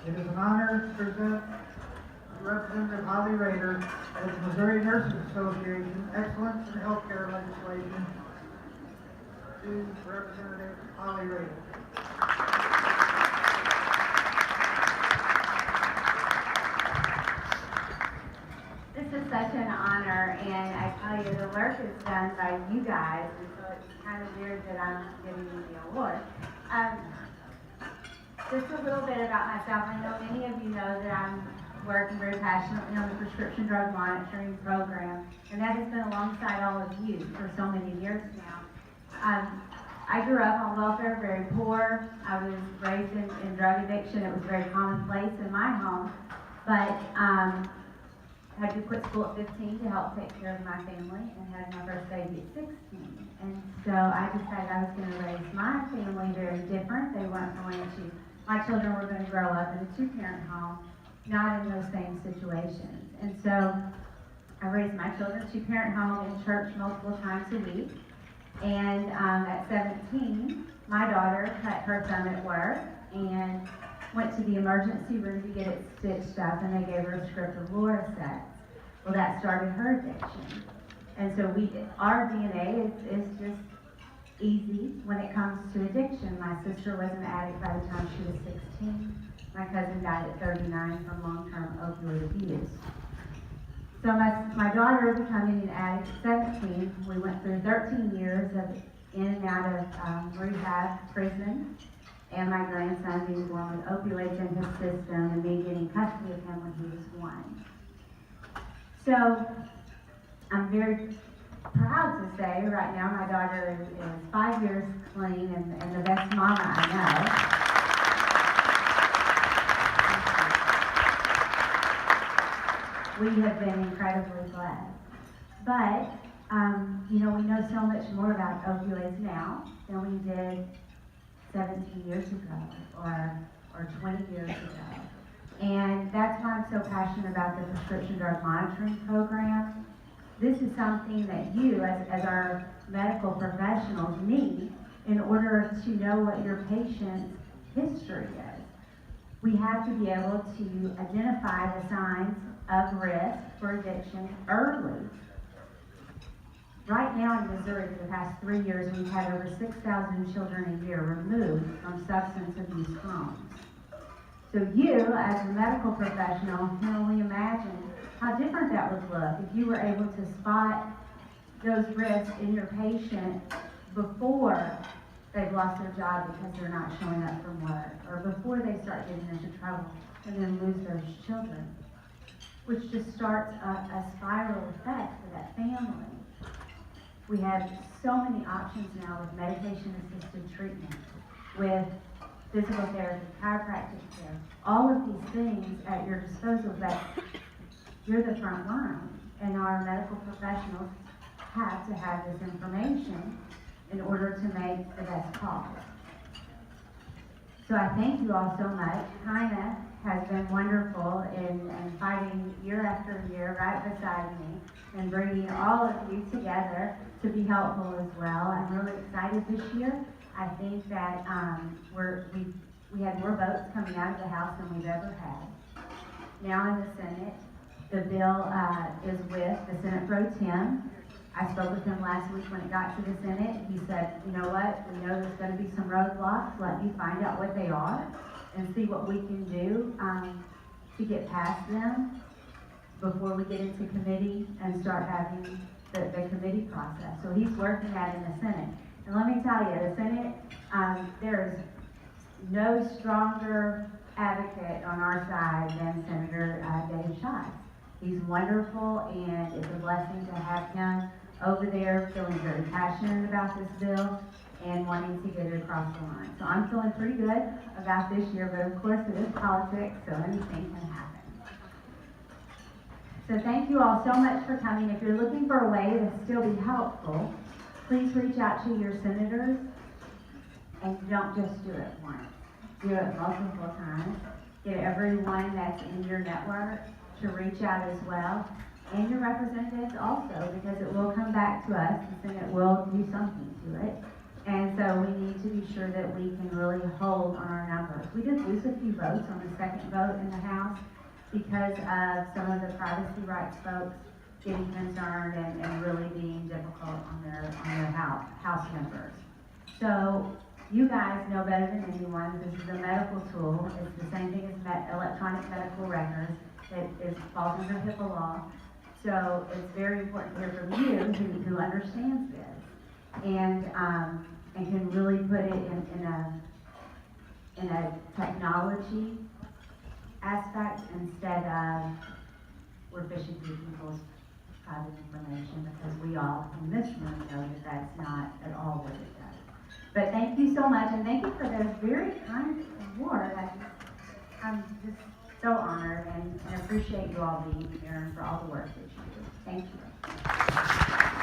It is an honor to present Representative Holly Rehder of the Missouri Nurses Association Excellence in Healthcare Legislation to Representative Holly Rehder. This is such an honor, and I tell you, the work is done by you guys, and so it's kind of weird that I'm giving you the award. Just a little bit about myself. I know many of you know that I'm working very passionately on the prescription drug monitoring program, and that has been alongside all of you for so many years now. I grew up on welfare, very poor. I was raised in drug addiction. It was very commonplace in my home, but had to quit school at 15 to help take care of my family, and had my first baby at 16. And so I decided I was going to raise my family very different. They weren't going to, my children were going to grow up in a two-parent home, not in those same situations. And so I raised my children two-parent home in church multiple times a week. And at 17, my daughter cut her thumb at work and went to the emergency room to get it stitched up, and they gave her a script of Loracet. Well, that started her addiction. And so our DNA is just easy when it comes to addiction. My sister was an addict by the time she was 16. My cousin died at 39 from long-term opioid abuse. So my daughter becoming an addict at 17, we went through 13 years of in and out of rehab, prison, and my grandson being born with opioids in his system, and me getting custody of him when he was 1. So I'm very proud to say right now my daughter is 5 years clean and the best mama I know. We have been incredibly blessed. But, we know so much more about opioids now than we did 17 years ago or 20 years ago. And that's why I'm so passionate about the prescription drug monitoring program. This is something that you, as our medical professionals, need in order to know what your patient's history is. We have to be able to identify the signs of risk for addiction early. Right now in Missouri, for the past 3 years, we've had over 6,000 children a year removed from substance abuse homes. So you, as a medical professional, can only imagine how different that would look if you were able to spot those risks in your patient before they've lost their job because they're not showing up from work, or before they start getting into trouble and then lose those children, which just starts a spiral effect for that family. We have so many options now with medication-assisted treatment, with physical therapy, chiropractic care, all of these things at your disposal, that you're the front line, and our medical professionals have to have this information in order to make the best calls. So I thank you all so much. China has been wonderful in fighting year after year right beside me and bringing all of you together to be helpful as well. I'm really excited this year. I think that we had more votes coming out of the House than we've ever had. Now in the Senate, the bill is with the Senate Pro Tem. I spoke with him last week when it got to the Senate. He said, you know what, we know there's going to be some roadblocks. Let me find out what they are and see what we can do to get past them before we get into committee and start having the committee process. So he's working that in the Senate. And let me tell you, the Senate, there is no stronger advocate on our side than Senator Dave Schatz. He's wonderful, and it's a blessing to have him over there feeling very passionate about this bill and wanting to get it across the line. So I'm feeling pretty good about this year, but of course it is politics, so anything can happen. So thank you all so much for coming. If you're looking for a way to still be helpful, please reach out to your senators, and don't just do it once. Do it multiple times. Get everyone that's in your network to reach out as well, and your representatives also, because it will come back to us, and it will do something to it. And so we need to be sure that we can really hold on our numbers. We did lose a few votes on the second vote in the House because of some of the privacy rights folks getting concerned and really being difficult on their house members. So you guys know better than anyone, this is a medical tool. It's the same thing as electronic medical records. It falls under HIPAA law. So it's very important to hear from you who understands this and can really put it in a technology aspect instead of we're fishing through people's private information, because we all in this room know that that's not at all what it does. But thank you so much, and thank you for those very kind awards. I'm just so honored and appreciate you all being here and for all the work that you do. Thank you.